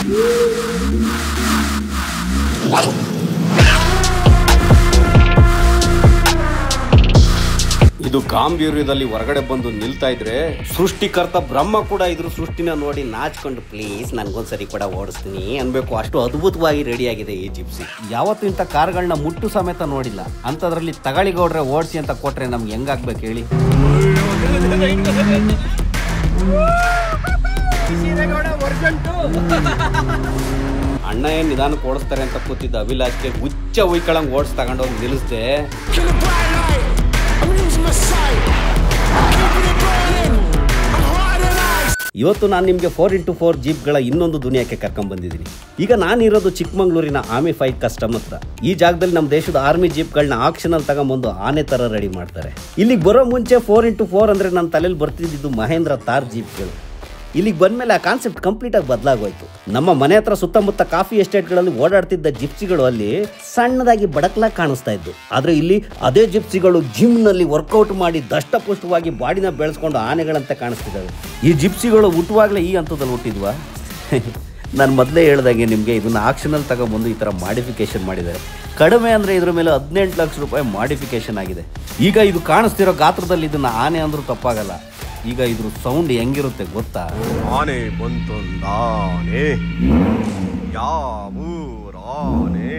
ಇದು ಗಾಂಭೀರ್ಯದಲ್ಲಿ ಹೊರಗಡೆ ಬಂದು ನಿಲ್ತಾ ಇದ್ರೆ ಸೃಷ್ಟಿಕರ್ತ ಬ್ರಹ್ಮ ಕೂಡ ಇದ್ರ ಸೃಷ್ಟಿನ ನೋಡಿ ನಾಚ್ಕೊಂಡು ಪ್ಲೀಸ್ ನನ್ಗೊಂದ್ಸರಿ ಕೂಡ ಓಡಿಸ್ತೀನಿ ಅನ್ಬೇಕು. ಅಷ್ಟು ಅದ್ಭುತವಾಗಿ ರೆಡಿ ಆಗಿದೆ ಈ ಜಿಪ್ಸಿ. ಯಾವತ್ತೂ ಇಂಥ ಕಾರ್ಗಳನ್ನ ಮುಟ್ಟು ಸಮೇತ ನೋಡಿಲ್ಲ. ಅಂತದ್ರಲ್ಲಿ ತಗಳಿಗೌಡ್ರೆ ಓಡಿಸಿ ಅಂತ ಕೊಟ್ರೆ ನಮ್ಗೆ ಹೆಂಗಾಗ್ಬೇಕು ಹೇಳಿ. ಅಣ್ಣ ಏನ್ ನಿಧಾನಕ್ಕೆ ಓಡಿಸ್ತಾರೆ ಅಂತ ಕೂತಿದ್ದ ಅಭಿಲಾಷ್ಗೆ ಹುಚ್ಚ ಉಯ್ಕಳಂಗ್ ಓಡಿಸ್ ತಗೊಂಡೋಗಿ ನಿಲ್ಲಿಸ್ದೆ. ಇವತ್ತು ನಾನು ನಿಮಗೆ 4x4 ಜೀಪ್ಗಳ ಇನ್ನೊಂದು ದುನಿಯಾಕ್ಕೆ ಕರ್ಕೊಂಡ್ ಬಂದಿದ್ದೀನಿ. ಈಗ ನಾನಿರೋದು ಚಿಕ್ಕಮಂಗ್ಳೂರಿನ ಆರ್ಮಿ 5 ಕಸ್ಟಮ್ ಹತ್ರ. ಈ ಜಾಗದಲ್ಲಿ ನಮ್ಮ ದೇಶದ ಆರ್ಮಿ ಜೀಪ್ಗಳನ್ನ ಆಕ್ಷನಲ್ಲಿ ತಗೊಂಬಂದು ಆನೆ ತರ ರೆಡಿ ಮಾಡ್ತಾರೆ. ಇಲ್ಲಿಗೆ ಬರೋ ಮುಂಚೆ 4x4 ಅಂದ್ರೆ ನನ್ನ ತಲೆಯಲ್ಲಿ ಬರ್ತಿದ್ದು ಮಹೇಂದ್ರ ತಾರ್ ಜೀಪ್ಗಳು. ಇಲ್ಲಿಗೆ ಬಂದ್ಮೇಲೆ ಆ ಕಾನ್ಸೆಪ್ಟ್ ಕಂಪ್ಲೀಟ್ ಆಗಿ ಬದಲಾಗೋಯ್ತು. ನಮ್ಮ ಮನೆ ಹತ್ರ ಸುತ್ತಮುತ್ತ ಕಾಫಿ ಎಸ್ಟೇಟ್ಗಳಲ್ಲಿ ಓಡಾಡ್ತಿದ್ದ ಜಿಪ್ಸಿಗಳು ಅಲ್ಲಿ ಸಣ್ಣದಾಗಿ ಬಡಕ್ಲಾಗಿ ಕಾಣಿಸ್ತಾ ಇದ್ದು. ಆದ್ರೆ ಇಲ್ಲಿ ಅದೇ ಜಿಪ್ಸಿಗಳು ಜಿಮ್ ನಲ್ಲಿ ವರ್ಕೌಟ್ ಮಾಡಿ ದಷ್ಟಪುಷ್ಟವಾಗಿ ಬಾಡಿನ ಬೆಳೆಸ್ಕೊಂಡು ಆನೆಗಳಂತೆ ಕಾಣಿಸ್ತಿದ್ದಾವೆ. ಈ ಜಿಪ್ಸಿಗಳು ಹುಟ್ಟುವಾಗಲೇ ಈ ಹಂತದಲ್ಲಿ ಹುಟ್ಟಿದ್ವಾ? ನಾನು ಮೊದಲೇ ಹೇಳ್ದಂಗೆ ನಿಮಗೆ ಇದನ್ನ ಆಕ್ಷನಲ್ಲಿ ತಗೊಂಡ್ಬಂದು ಈ ಥರ ಮಾಡಿಫಿಕೇಶನ್ ಮಾಡಿದ್ದಾರೆ. ಕಡಿಮೆ ಅಂದರೆ ಇದ್ರ ಮೇಲೆ 18 ಲಕ್ಷ ರೂಪಾಯಿ ಮಾಡಿಫಿಕೇಶನ್ ಆಗಿದೆ. ಈಗ ಇದು ಕಾಣಿಸ್ತಿರೋ ಗಾತ್ರದಲ್ಲಿ ಇದನ್ನ ಆನೆ ಅಂದ್ರೂ ತಪ್ಪಾಗಲ್ಲ. ಈಗ ಇದ್ರ ಸೌಂಡ್ ಹೆಂಗಿರುತ್ತೆ ಗೊತ್ತಾ? ಆನೆ ಬಂತೊಂದಾನೆ ಯಾವೂರಾನೆ.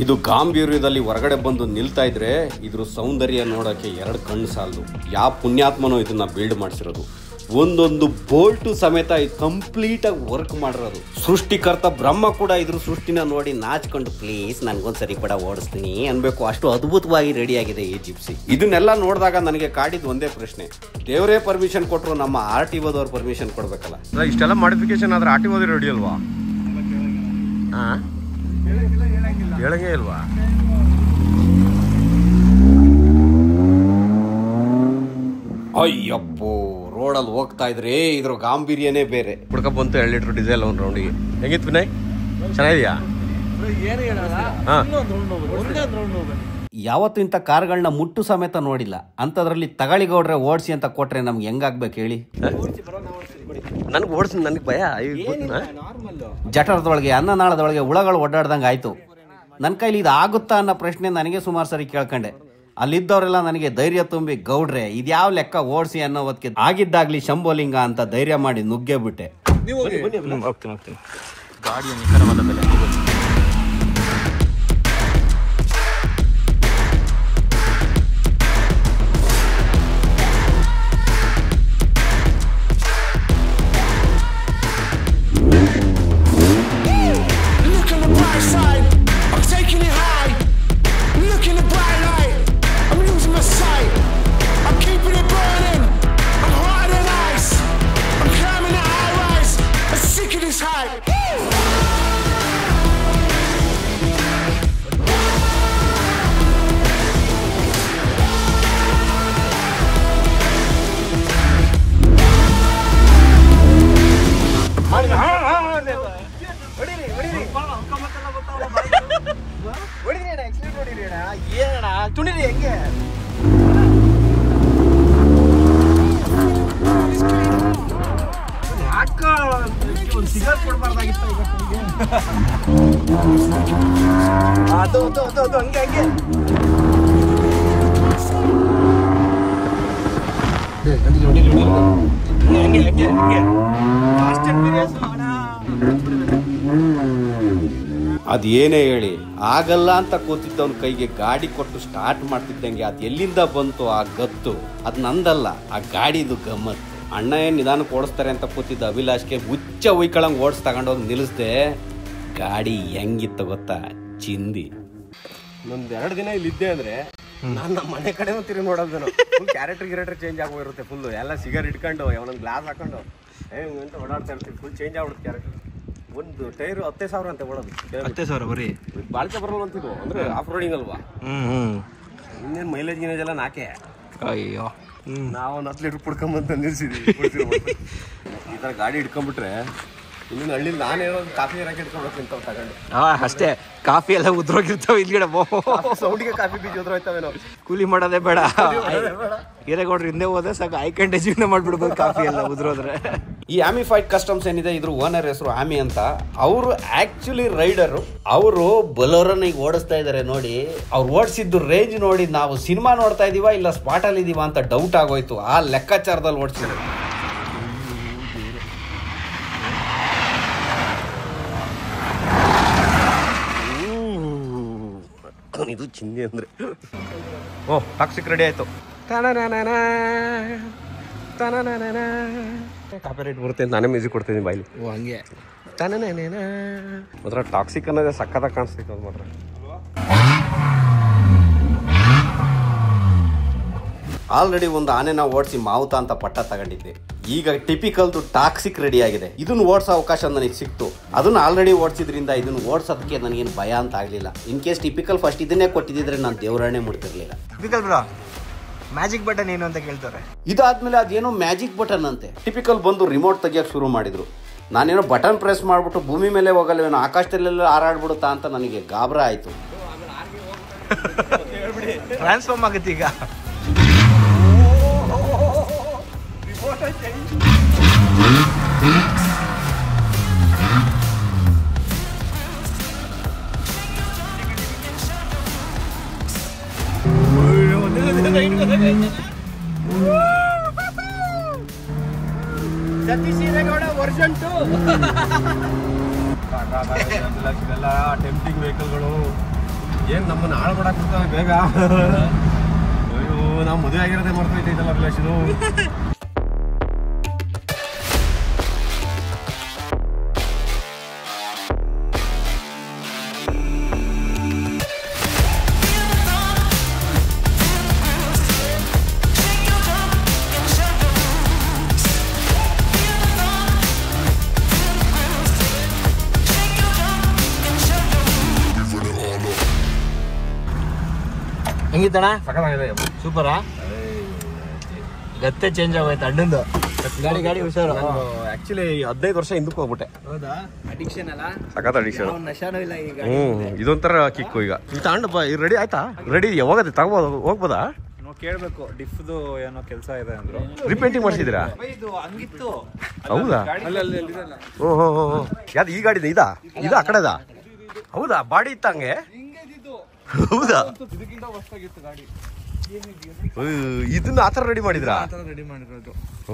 ಇದು ಗಾಂಭೀರ್ಯದಲ್ಲಿ ಹೊರಗಡೆ ಬಂದು ನಿಲ್ತಾ ಇದ್ರೆ ಇದ್ರ ಸೌಂದರ್ಯ ನೋಡೋಕ್ಕೆ 2 ಕಣ್ಣು ಸಾಲದು. ಯಾವ ಪುಣ್ಯಾತ್ಮನೋ ಇದನ್ನ ಬಿಲ್ಡ್ ಮಾಡಿಸಿರೋದು. ಒಂದೊಂದು ಬೋಲ್ಟು ಸಮೇತ ಕಂಪ್ಲೀಟ್ ಆಗಿ ವರ್ಕ್ ಮಾಡಿರೋದು. ಸೃಷ್ಟಿಕರ್ತ ಬ್ರಹ್ಮ ಕೂಡ ಇದ್ರ ಸೃಷ್ಟಿನ ನೋಡಿ ನಾಚ್ಕೊಂಡು ಪ್ಲೀಸ್ ನನ್ಗೊಂದ್ಸರಿ ಕೂಡ ಓಡಿಸ್ತೀನಿ ಅನ್ಬೇಕು. ಅಷ್ಟು ಅದ್ಭುತವಾಗಿ ರೆಡಿ ಆಗಿದೆ ಈ ಜಿಪ್ಸಿ. ಇದನ್ನೆಲ್ಲ ನೋಡಿದಾಗ ನನಗೆ ಕಾಡಿದ್ದು ಒಂದೇ ಪ್ರಶ್ನೆ, ದೇವರೇ ಪರ್ಮಿಷನ್ ಕೊಟ್ಟರು ನಮ್ಮ RTOದವ್ರು ಪರ್ಮಿಷನ್ ಕೊಡ್ಬೇಕಲ್ಲ. ಇಷ್ಟೆಲ್ಲ ಮಾಡಿಫಿಕೇಶನ್ ಆದ್ರೆ RTO ರೆಡಿ ಅಲ್ವಾ? ಹೇಳಂಗೇ ಇಲ್ವಾ? ಅಯ್ಯಪ್ಪೋ, ರೋಡಲ್ಲಿ ಹೋಗ್ತಾ ಇದ್ರೆ ಇದ್ರ ಗಾಂಭೀರ್ಯನೇ ಬೇರೆ. ಹುಡ್ಕ ಬಂತು 2 ಲೀಟರ್ ಡೀಸೆಲ್ ಒಂದು ರೌಂಡಿಗೆ. ಹೆಂಗಿತ್ತು ವಿನಯ್? ಚೆನ್ನಾಗಿದೆಯಾ? ಯಾವತ್ತೂ ಇಂಥ ಕಾರ್ಗಳನ್ನ ಮುಟ್ಟು ಸಮೇತ ನೋಡಿಲ್ಲ. ಅಂತದ್ರಲ್ಲಿ ತಗಳಿಗೌಡ್ರೆ ಓಡಿಸಿ ಅಂತ ಕೊಟ್ರೆ ನಮ್ಗೆ ಹೆಂಗಾಗ್ಬೇಕು ಹೇಳಿ. ನನಗೆ ಓಡಿಸ್, ನನಗೆ ಭಯ. ಜಠರದೊಳಗೆ ಅನ್ನನಾಳದೊಳಗೆ ಹುಳಗಳು ಓಡಾಡ್ದಂಗೆ ಆಯ್ತು. ನನ್ನ ಕೈಲಿ ಇದು ಆಗುತ್ತಾ ಅನ್ನೋ ಪ್ರಶ್ನೆ ನನಗೆ ಸುಮಾರು ಸರಿ ಕೇಳ್ಕೊಂಡೆ. ಅಲ್ಲಿದ್ದವರೆಲ್ಲ ನನಗೆ ಧೈರ್ಯ ತುಂಬಿ ಗೌಡ್ರೆ ಇದ್ಯಾವ ಲೆಕ್ಕ ಓಡಿಸಿ ಅನ್ನೋ ಹೊತ್ತಿಗೆ ಆಗಿದ್ದಾಗ್ಲಿ ಶಂಭೋಲಿಂಗ ಅಂತ ಧೈರ್ಯ ಮಾಡಿ ನುಗ್ಗೆ ಬಿಟ್ಟೆ. ಅದೇನೇ ಹೇಳಿ ಆಗಲ್ಲ ಅಂತ ಕೂತಿದ್ದವನ ಕೈಗೆ ಗಾಡಿ ಕೊಟ್ಟು ಸ್ಟಾರ್ಟ್ ಮಾಡ್ತಿದ್ದಂಗೆ ಅದು ಎಲ್ಲಿಂದ ಬಂತು ಆ ಗತ್ತು. ಅದು ನಂದಲ್ಲ, ಆ ಗಾಡಿದು ಗಮ್ಮತ್ತು. ಅಣ್ಣ ಏನ್ ನಿಧಾನಕ್ಕೆ ಓಡಿಸ್ತಾರೆ ಅಂತ ಕೂತಿದ್ದ ಅಭಿಲಾಷ್ಗೆ ಹುಚ್ಚ ಉಯ್ಕಳಂಗ್ ಓಡಿಸ್ ತಗೊಂಡೋಗಿ ನಿಲ್ಲಿಸ್ದೆ. ಗಾಡಿ ಹೆಂಗಿತ್ತು ಗೊತ್ತಾ? ಚಿಂದಿ. ಒಂದು 2 ದಿನ ಇಲ್ಲಿದ್ದೆ ಅಂದ್ರೆ ನಾನು ನಮ್ಮ ಮನೆ ಕಡೆ ತಿರುಗಿ ನೋಡೋದು. ಫುಲ್ ಕ್ಯಾರೆಕ್ಟರ್ ಚೇಂಜ್ ಆಗೋಗಿರುತ್ತೆ. ಫುಲ್ ಎಲ್ಲ ಸಿಗರ್ ಇಟ್ಕೊಂಡು ಅವನೊಂದು ಗ್ಲಾಸ್ ಹಾಕೊಂಡು ಅಂತ ಓಡಾಡ್ತಾ ಇರ್ತೀವಿ. ಫುಲ್ ಚೇಂಜ್ ಆಗ್ಬಿಡುತ್ತೆ ಕ್ಯಾರೆಕ್ಟರ್. ಒಂದು ಟೈರು 10,000 ಅಂತ ಓಡೋದು. 10,000 ಬರೀ ಬಾಳಿಕೆ ಬರಲ್ಲ ಅಂತಿದ್ವು. ಅಂದ್ರೆ ಆಫ್ ರೋಡಿಂಗ್ ಅಲ್ವಾ? ಇನ್ನೇನು ಮೈಲೇಜ್ ಗಿನೇಜ್ ಎಲ್ಲ ನಾಕೆ. ಅಯ್ಯೋ ನಾವು 10 ಲೀಟರ್ ಕುಡ್ಕೊಂಬಂತ ನಿಲ್ಸಿದ್ವಿ. ಈ ಥರ ಗಾಡಿ ಹಿಡ್ಕೊಂಡ್ಬಿಟ್ರೆ ಇನ್ನು ಹಳ್ಳಿಲಿ ನಾನೇನೋ ಕಾಫಿ ರಾಕಿ ಹಿಡ್ಕೊಂಡ್ಬಿಟ್ಟು ನಿಂತವ್ ತಗೊಂಡು. ಅಷ್ಟೇ, ಕಾಫಿ ಎಲ್ಲ ಉದ್ರೋಗಿರ್ತಾವ ಇಲ್ಗಡೆ. ಸೌಂಡಿಗೆ ಕಾಫಿ ಬೀಜ ಉದ್ರೋಯ್ತಾವೇನೋ. ಕೂಲಿ ಮಾಡೋದೇ ಬೇಡ, ಹಿರೇಗೌಡ್ರು ಹಿಂದೆ ಹೋದ್ರೆ ಸಾಕು, ಐಕಂಡೆ ಜೀವನ ಮಾಡ್ಬಿಡ್ಬೋದು ಕಾಫಿ ಎಲ್ಲ ಉದ್ರೋದ್ರೆ. ಈ ಆಮಿ ಫೈಟ್ ಕಸ್ಟಮ್ಸ್ ಏನಿದೆ, ಇದ್ರ ಓನರ್ ಹೆಸರು ಆಮಿ ಅಂತ. ಅವರು ಆಕ್ಚುಲಿ ರೈಡರು. ಅವರು ಬಲೋರನ್ನ ಈಗ ಓಡಿಸ್ತಾ ಇದಾರೆ ನೋಡಿ. ಅವ್ರು ಓಡಿಸಿದ್ದು ರೇಂಜ್ ನೋಡಿ ನಾವು ಸಿನಿಮಾ ನೋಡ್ತಾ ಇದೀವ ಇಲ್ಲ ಸ್ಪಾಟ್ ಅಲ್ಲಿ ಇದೀವ ಅಂತ ಡೌಟ್ ಆಗೋಯ್ತು. ಆ ಲೆಕ್ಕಾಚಾರದಲ್ಲಿ ಓಡಿಸಿದ್ರು. ಇದು ಚಿಂದಿ ಅಂದ್ರೆ ಟಾಕ್ಸಿಕ್ ರೆಡಿ ಆಯ್ತು. ಕಾಪಿ ರೇಟ್ ಬರುತ್ತೆ ಅಂತ ನಾನೇ ಮ್ಯೂಸಿಕ್ ಕೊಡ್ತೀನಿ ಬಾಯ್ಲಿ. ಹಂಗೆ ಮಾತ್ರ ಟಾಕ್ಸಿಕ್ ಅನ್ನೋದೇ ಸಕ್ಕತ್ತಾಗಿ ಕಾಣಿಸ್ತೈತೆ ಅದು ಮಾತ್ರ. ಆಲ್ರೆಡಿ ಒಂದು ಆನೆನ ಓಡಿಸಿ ಮಾವುತ ಅಂತ ಪಟ್ಟ ತಗೊಂಡಿದ್ದೆ. ಈಗ ಟಿಪಿಕಲ್ದು ಟಾಕ್ಸಿಕ್ ರೆಡಿ ಆಗಿದೆ. ಇದನ್ನು ಓಡಿಸೋ ಅವಕಾಶ ನನಗೆ ಸಿಕ್ತು. ಅದನ್ನು ಆಲ್ರೆಡಿ ಓಡಿಸಿದ್ರಿಂದ ಇದನ್ನು ಓಡಿಸೋದಕ್ಕೆ ನನಗೇನು ಭಯ ಅಂತ ಆಗಲಿಲ್ಲ. ಇನ್ ಕೇಸ್ ಟಿಪಿಕಲ್ ಫಸ್ಟ್ ಇದನ್ನೇ ಕೊಟ್ಟಿದ್ದಿದ್ರೆ ನಾನು ದೇವರಾಣೆ ಮುಡ್ತಿರ್ಲಿಲ್ಲ. ಟಿಪಿಕಲ್ ಬ್ರೋ, ಮ್ಯಾಜಿಕ್ ಬಟನ್ ಏನು ಅಂತ ಕೇಳ್ತಾರೆ. ಇದಾದ್ಮೇಲೆ ಅದೇನೋ ಮ್ಯಾಜಿಕ್ ಬಟನ್ ಅಂತೆ. ಟಿಪಿಕಲ್ ಬಂದು ರಿಮೋಟ್ ತೆಗಿಯೋಕೆ ಶುರು ಮಾಡಿದ್ರು. ನಾನೇನೋ ಬಟನ್ ಪ್ರೆಸ್ ಮಾಡಿಬಿಟ್ಟು ಭೂಮಿ ಮೇಲೆ ಹೋಗಲ್ವೇನೋ, ಆಕಾಶದಲ್ಲೆಲ್ಲ ಹಾರಾಡ್ಬಿಡುತ್ತಾ ಅಂತ ನನಗೆ ಗಾಬರ ಆಯಿತು. ಟ್ರಾನ್ಸ್ಫಾರ್ಮ್ ಆಗುತ್ತೆ ಈಗ. ವರ್ಷನ್ 2 ಇದೆಲ್ಲ ಟೆಂಪ್ಟಿಂಗ್ ವೆಹಿಕಲ್ಗಳು ಏನ್ ನಮ್ಮನ್ನ ಹಾಳು ಮಾಡಕ್ ಬಿಡ್ತಾವೆ ಬೇಗ. ಅಯ್ಯೋ, ನಾವು ಮದುವೆ ಆಗಿರೋದೇ ಮಾಡ್ತೈತೆ ಇದೆಲ್ಲ ಅಭಿಲಾಷ್. ಇದು ಹೆಂಗಿತ್ತಣ್ಣ? ಸಕ್ಕತ್ತಾಗಿದೆ. ಸೂಪರಾ? ಗತ್ತೆ ಚೇಂಜ್ ಆಗೋಯ್ತು ಅಣ್ಣಂದು. ಗಾಡಿ ಹುಷಾರು. ಆಕ್ಚುಲಿ 15 ವರ್ಷ ಹಿಂದಕ್ಕೆ ಹೋಗ್ಬಿಟ್ಟೆ. ಹೌದಾ? ಅಡಿಕ್ಷನ್ ಅಲ್ಲ? ಸಖತ್ ಅಡಿಕ್ಷನ್. ನಶಾನೂ ಇಲ್ಲ ಈಗ. ಇದೊಂಥರ ಕಿಕ್ಕು. ಈಗ ಈ ತಾಂಡಪ್ಪ ರೆಡಿ ಆಯ್ತಾ? ರೆಡಿ ಯಾವಾಗದೆ ತಗೋಬೋದು, ಹೋಗ್ಬೋದಾ? ಕೇಳ್ಬೇಕು. ಡಿಫ್ದು ಏನೋ ಕೆಲಸ ಇದೆ ಅಂದ್ರು. ರಿಪೇಂಟಿಂಗ್ ಮಾಡಿಸಿದಿರಾ? ಇದು ಹಂಗಿತ್ತು. ಹೌದಾ? ಓಹೋ, ಯಾವ್ದು ಈ ಗಾಡಿ? ಇದಾ ಆ ಕಡೆದ? ಹೌದಾ? ಬಾಡಿ ಇತ್ತ ಹಂಗೆ? ಹೌದಾ? ಇದಕ್ಕಿಂತ ಹೊಸದಾಗಿತ್ತು ಗಾಡಿ. ಇದನ್ನ ಆತರ ರೆಡಿ ಮಾಡಿದ್ರಾ? ರೆಡಿ ಮಾಡಿರೋದು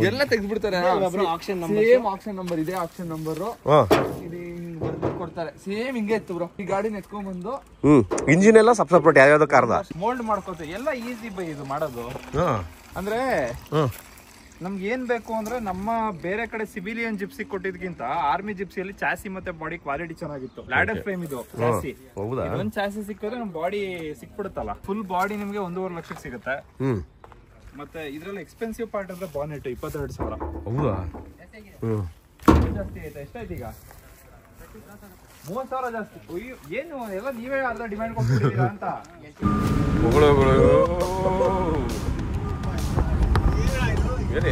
ಎಲ್ಲ ತೆಗೆದ್ಬಿಡ್ತಾರೆ. ಸೇಮ್ ಆಕ್ಷನ್ ನಂಬರ್ ಇದೆ. ಆಕ್ಷನ್ ನಂಬರ್ ಇದು ಕೊಡ್ತಾರೆ. ಸೇಮ್ ಹಿಂಗೆ ಇತ್ತು ಬ್ರೋ. ಈ ಗಾಡಿನ ಎತ್ಕೊಂಡ್ ಬಂದು ಇಂಜಿನ್ ಎಲ್ಲ ಸಪ್ರೇಟ್ ಯಾವ್ಯಾವ್ದು ಕಾರ್ದ ಮೋಲ್ಡ್ ಮಾಡ್ಕೋತೀವಿ. ಎಲ್ಲ ಈಸಿ ಬೈ ಇದು ಮಾಡೋದು. ಅಂದ್ರೆ ನಮ್ಗೆ ಏನ್ ಬೇಕು ಅಂದ್ರೆ ನಮ್ಮ ಬೇರೆ ಕಡೆ ಸಿವಿಲಿಯನ್ ಜಿಪ್ಸಿ ಕೊಟ್ಟಿದ್ಕಿಂತ ಆರ್ಮಿ ಜಿಪ್ಸಿಯಲ್ಲಿ ಚಾಸಿ ಮತ್ತೆ ಬಾಡಿ ಕ್ವಾಲಿಟಿ ಚೆನ್ನಾಗಿತ್ತು. ಲ್ಯಾಡರ್ ಫ್ರೇಮ್ ಇದು ಚಾಸಿ. ಒಂದ್ ಚಾಸಿ ಸಿಕ್ಕಿದ್ರೆ ನಮ್ ಬಾಡಿ ಸಿಕ್ಬಿಡುತ್ತಲ್ಲ. ಫುಲ್ ಬಾಡಿ ನಿಮ್ಗೆ 1.5 ಲಕ್ಷಕ್ಕೆ ಸಿಗುತ್ತೆ. ಮತ್ತೆ ಇದ್ರಲ್ಲಿ ಎಕ್ಸ್ಪೆನ್ಸಿವ್ ಪಾರ್ಟ್ ಅಂದ್ರೆ ಬಾನೆಟ್ 22,000. ಹೌದಾ? ಜಾಸ್ತಿ ಆಯ್ತಾ? ಎಷ್ಟಾಯ್ತು ಈಗ? 30,000 ಜಾಸ್ತಿ. ಏನು ಎಲ್ಲ ನೀವೇ ಅದ್ರ ಡಿಮ್ಯಾಂಡ್ ಕೊಡ್ತಿದ್ದೀರಾ ಅಂತ.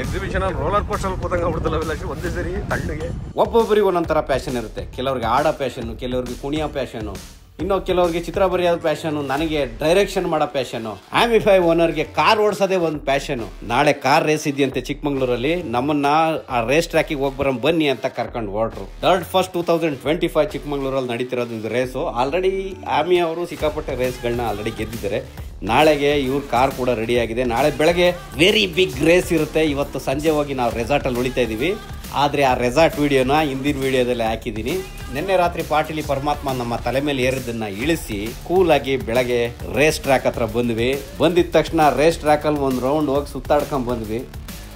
ಎಕ್ಸಿಬಿಷನ್ ರೋಲರ್ ಕೋಸ್ಟರ್ ಕೂತಂಗ ಬಿಡ್ತಲ್ಲ ಒಂದೇ ಸರಿ ತಣ್ಣಗೆ. ಒಬ್ಬೊಬ್ಬರಿಗೆ ಒಂದೊಂಥರ ಪ್ಯಾಷನ್ ಇರುತ್ತೆ. ಕೆಲವ್ರಿಗೆ ಆಡೋ ಪ್ಯಾಷನ್ನು, ಕೆಲವ್ರಿಗೆ ಕುಣಿಯೋ ಪ್ಯಾಷನ್ನು, ಇನ್ನು ಕೆಲವ್ರಿಗೆ ಚಿತ್ರ ಬರೆಯೋದು ಪ್ಯಾಷನು, ನನಗೆ ಡೈರೆಕ್ಷನ್ ಮಾಡೋ ಪ್ಯಾಷನು. ಆಮಿಫೈ ಓನರ್ಗೆ ಕಾರ್ ಓಡಿಸೋದೇ ಒಂದು ಪ್ಯಾಷನು. ನಾಳೆ ಕಾರ್ ರೇಸ್ ಇದೆಯಂತೆ ಚಿಕ್ಕಮಂಗ್ಳೂರಲ್ಲಿ. ನಮ್ಮನ್ನ ಆ ರೇಸ್ ಟ್ರ್ಯಾಕಿಗೆ ಹೋಗಿ ಬರೋಣ ಬನ್ನಿ ಅಂತ ಕರ್ಕೊಂಡು ಹೊರಟ್ರು. 3rd First 2025 ಚಿಕ್ಕಮಂಗ್ಳೂರಲ್ಲಿ ನಡೀತಿರೋದು ಇದು ರೇಸು. ಆಲ್ರೆಡಿ ಆಮಿ ಅವರು ಸಿಕ್ಕಾಪಟ್ಟೆ ರೇಸ್ಗಳನ್ನ ಆಲ್ರೆಡಿ ಗೆದ್ದಿದ್ದಾರೆ. ನಾಳೆಗೆ ಇವ್ರ ಕಾರ್ ಕೂಡ ರೆಡಿ ಆಗಿದೆ. ನಾಳೆ ಬೆಳಗ್ಗೆ ವೆರಿ ಬಿಗ್ ರೇಸ್ ಇರುತ್ತೆ. ಇವತ್ತು ಸಂಜೆ ಹೋಗಿ ನಾವು ರೆಸಾರ್ಟಲ್ಲಿ ಉಳಿತಾ ಇದ್ದೀವಿ. ಆದರೆ ಆ ರೆಸಾರ್ಟ್ ವಿಡಿಯೋನ ಹಿಂದಿನ ವಿಡಿಯೋದಲ್ಲಿ ಹಾಕಿದ್ದೀನಿ. ನಿನ್ನೆ ರಾತ್ರಿ ಪಾರ್ಟಿಲಿ ಪರಮಾತ್ಮ ನಮ್ಮ ತಲೆ ಮೇಲೆ ಏರಿದ್ದನ್ನ ಇಳಿಸಿ ಕೂಲಾಗಿ ಬೆಳಗ್ಗೆ ರೇಸ್ ಟ್ರ್ಯಾಕ್ ಹತ್ರ ಬಂದ್ವಿ. ಬಂದಿದ್ದ ತಕ್ಷಣ ರೇಸ್ ಟ್ರ್ಯಾಕಲ್ಲಿ ಒಂದು ರೌಂಡ್ ಹೋಗಿ ಸುತ್ತಾಡ್ಕೊಂಡು ಬಂದ್ವಿ.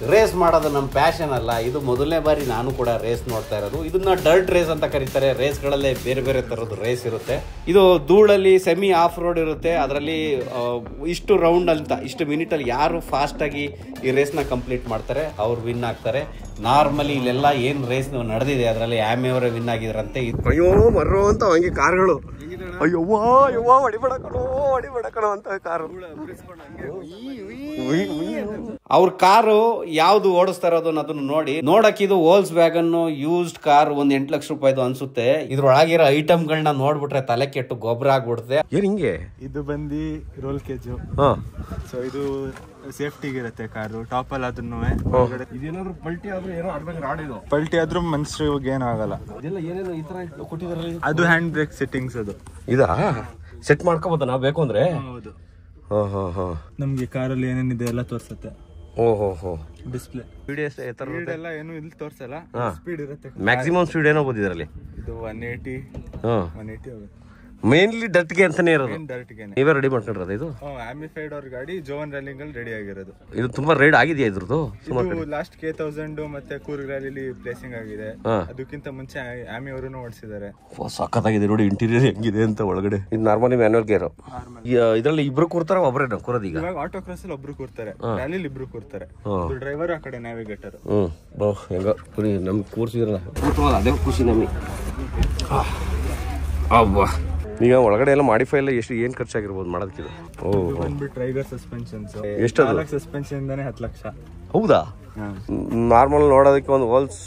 ರೇಸ್ ಮಾಡೋದು ನಮ್ಮ ಪ್ಯಾಷನ್ ಅಲ್ಲ. ಇದು ಮೊದಲನೇ ಬಾರಿ ನಾನು ಕೂಡ ರೇಸ್ ನೋಡ್ತಾ ಇರೋದು. ಇದನ್ನ ಡರ್ಟ್ ರೇಸ್ ಅಂತ ಕರೀತಾರೆ. ರೇಸ್ಗಳಲ್ಲೇ ಬೇರೆ ಬೇರೆ ಥರದ್ದು ರೇಸ್ ಇರುತ್ತೆ. ಇದು ಧೂಳಲ್ಲಿ ಸೆಮಿ ಆಫ್ ರೋಡ್ ಇರುತ್ತೆ. ಅದರಲ್ಲಿ ಇಷ್ಟು ರೌಂಡ್ ಅಂತ ಇಷ್ಟು ಮಿನಿಟಲ್ಲಿ ಯಾರು ಫಾಸ್ಟಾಗಿ ಈ ರೇಸ್ನ ಕಂಪ್ಲೀಟ್ ಮಾಡ್ತಾರೆ ಅವ್ರು ವಿನ್ ಆಗ್ತಾರೆ. ನಾರ್ಮಲಿ ಇಲ್ಲೆಲ್ಲ ಏನು ರೇಸ್ ನಡೆದಿದೆ ಅದರಲ್ಲಿ ಆಮೆಯವರೇ ವಿನ್ ಆಗಿದ್ರಂತೆ. ಅಯ್ಯೋ ಮರ್ರೋ ಅಂತ ಹಂಗೆ ಕಾರ್ಗಳು. ಹೊಡಿಬೇಡ ಕಣೋ ಅಂತ ಕಾರು. ಅವ್ರ ಕಾರು ಯಾವ್ದು ಓಡಿಸ್ತಾ ಇರೋದು ಅನ್ನೋದನ್ನ ನೋಡಕ್ ಇದು ವೋಲ್ಸ್ ವ್ಯಾಗನ್ ಯೂಸ್ಡ್ ಕಾರ್ ಒಂದ್ 8 ಲಕ್ಷ ರೂಪಾಯಿದು ಅನ್ಸುತ್ತೆ. ಇದ್ರೊಳಗಿರೋ ಐಟಮ್ಗಳನ್ನ ನೋಡ್ಬಿಟ್ರೆ ತಲೆ ಕೆಟ್ಟು ಗೊಬ್ಬರ ಆಗ್ಬಿಡುತ್ತೆ. ಏನ್ ಹಿಂಗೆ? ಇದು ಬಂದು ರೋಲ್ ಕೇಜು. ಸೊ ಇದು ಸೇಫ್ಟಿಗೆ ಇರುತ್ತೆ ಕಾರು. ಟಾಪ್ ಅಲ್ಲಿ ಅದನ್ನು ಇದೇನಾದ್ರು ಪಲ್ಟಿ ಆದ್ರೂ ಏನೋ ಅರ್ಧಂಗ್ ರಾಡ್ ಇದು ಪಲ್ಟಿ ಆದ್ರೂ ಮನುಷ್ಯರಿಗೆ ಏನೂ ಆಗಲ್ಲ. ಇದೆಲ್ಲ ಏನೇನು ಈ ತರ ಕೊಟ್ಟಿದಾರೆ. ಅದು ಹ್ಯಾಂಡ್ ಬ್ರೇಕ್ ಸೆಟ್ಟಿಂಗ್ಸ್. ಅದು ಇದಾ ಸೆಟ್ ಮಾಡ್ಕೋಬೋದ ನಾವ್ ಬೇಕು ಅಂದ್ರೆ? ಹೌದು. ನಮ್ಗೆ ಕಾರಲ್ಲಿ ಏನೇನಿದೆ ಎಲ್ಲ ತೋರ್ಸತ್ತೆ. ಓಹೋ ಡಿಸ್ಪ್ಲೇ ಸ್ಪೀಡ್ ಎಲ್ಲ ಏನು ಇಲ್ಲಿ ತೋರ್ಸಲ್ಲ. ಸ್ಪೀಡ್ ಇರುತ್ತೆ. ಮ್ಯಾಕ್ಸಿಮಮ್ ಸ್ಪೀಡ್ ಏನೋ ಬೋದು ಇದರಲ್ಲಿ. ಇದು 180 ಆಗುತ್ತೆ. ಮೇನ್ಲಿ ಡರ್ಟ್ಗೆ ಅಂತಾನೆ ಇರೋದು. ಡರ್ಟ್ಗೆನೆ ನೀವೇ ರೆಡಿ ಮಾಡ್ಕೊಂಡಿರೋದು ಇದು? ಆಮಿಫೈಡ್ ಅವ್ರ ಗಾಡಿ ಜೋನ್ ರನ್ನಿಂಗ್ ಅಲ್ಲಿ ರೆಡಿ ಆಗಿರೋದು. ಇದು ತುಂಬಾ ರೈಡ್ ಆಗಿದೆಯಾ ಇದ್ರದ್ದು? ಲಾಸ್ಟ್ K1000 ಮತ್ತೆ ಕೂರ್ಗ್ ರ್ಯಾಲಿಲಿ ಪ್ಲೇಸಿಂಗ್ ಆಗಿದೆ. ಅದಕ್ಕಿಂತ ಮುಂಚೆ ಆಮಿ ಅವರನ್ನು ಓಡಿಸಿದ್ದಾರೆ. ಸಖತ್ತಾಗಿದೆ ನೋಡಿ ಇಂಟೀರಿಯರ್ ಹೆಂಗಿದೆ ಅಂತ ಒಳಗಡೆ. ಇದು ನಾರ್ಮಲಿ ಮ್ಯಾನ್ಯುವಲ್ ಗೇರ್. ಇದರಲ್ಲಿ ಇಬ್ರು ಕೂರ್ತಾರ ಒಬ್ಬರೇ ಕೂರೋದು? ಈಗ ಆಟೋ ಕ್ರಾಸ್ ಅಲ್ಲಿ ಒಬ್ರು ಕೂರ್ತಾರೆ, ರ್ಯಾಲಿಲಿ ಇಬ್ರು ಕೂರ್ತಾರೆ. ಡ್ರೈವರ್ ಆ ಕಡೆ ನ್ಯಾವಿಗೇಟರ್. ಹೆಂಗ ನಮ್ಗೆ ಕೂರ್ಸಿದ್ರಲ್ಲ ಅದೇ ಖುಷಿ ನಮಗೆ. ಈಗ ಒಳಗಡೆ ಎಲ್ಲ ಮಾಡಿಫೈ ಎಲ್ಲ ಎಷ್ಟು ಏನ್ ಖರ್ಚಾಗಿರ್ಬೋದು ಮಾಡೋದಕ್ಕಿದು? ಟ್ರೈಗರ್ ಸಸ್ಪೆನ್ಷನ್ಸ್ ಎಷ್ಟು? ಸಸ್ಪೆನ್ಷನ್ ಇಂದಾನೆ 10 ಲಕ್ಷ. ಹೌದಾ? ನಾರ್ಮಲ್ ನೋಡೋದಕ್ಕೆ ಒಂದು ಹೋಲ್ಸ್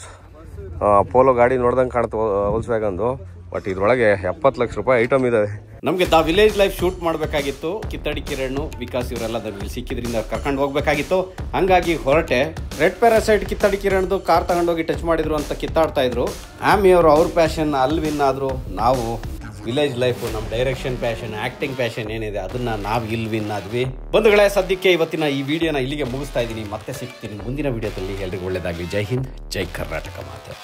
ಪೋಲೋ ಗಾಡಿ ನೋಡ್ದಂಗೆ ಕಾಣುತ್ತೆ ಹೋಲ್ಸ್ ವ್ಯಾಗನ್ದು. ಬಟ್ ಇದ್ರೊಳಗೆ 70 ಲಕ್ಷ ರೂಪಾಯಿ ಐಟಮ್ ಇದೆ. ನಮಗೆ ದ ವಿಲೇಜ್ ಲೈಫ್ ಶೂಟ್ ಮಾಡಬೇಕಾಗಿತ್ತು. ಕಿತ್ತಡಿ ಕಿರಣ್, ವಿಕಾಸ್ ಇವರೆಲ್ಲ ಇಲ್ಲಿ ಸಿಕ್ಕಿದ್ರಿಂದ ಕರ್ಕೊಂಡು ಹೋಗ್ಬೇಕಾಗಿತ್ತು. ಹಂಗಾಗಿ ಹೊರಟೆ. ರೆಡ್ ಪ್ಯಾರಾಸೈಟ್ ಕಿತ್ತಡಿ ಕಿರಣ್ದು ಕಾರ್ ತಗೊಂಡೋಗಿ ಟಚ್ ಮಾಡಿದ್ರು ಅಂತ ಕಿತ್ತಾಡ್ತಾ ಇದ್ರು. ಆಮಿ ಅವರು ಅವ್ರ ಪ್ಯಾಷನ್ ಅಲ್ಲಿ ವಿನ್ ಆದ್ರು. ನಾವು ವಿಲೇಜ್ ಲೈಫ್, ನಮ್ಮ ಡೈರೆಕ್ಷನ್ ಪ್ಯಾಷನ್, ಆಕ್ಟಿಂಗ್ ಪ್ಯಾಷನ್ ಏನಿದೆ ಅದನ್ನ ನಾವು ಇಲ್ಲಿ ವಿನ್ ಆದ್ವಿ. ಬಂಧುಗಳೇ, ಸದ್ಯಕ್ಕೆ ಇವತ್ತಿನ ಈ ವಿಡಿಯೋನ ಇಲ್ಲಿಗೆ ಮುಗಿಸ್ತಾ ಇದ್ದೀನಿ. ಮತ್ತೆ ಸಿಗ್ತೀನಿ ಮುಂದಿನ ವಿಡಿಯೋದಲ್ಲಿ. ಎಲ್ರಿಗೂ ಒಳ್ಳೇದಾಗಲಿ. ಜೈ ಹಿಂದ್, ಜೈ ಕರ್ನಾಟಕ ಮಾತೆ.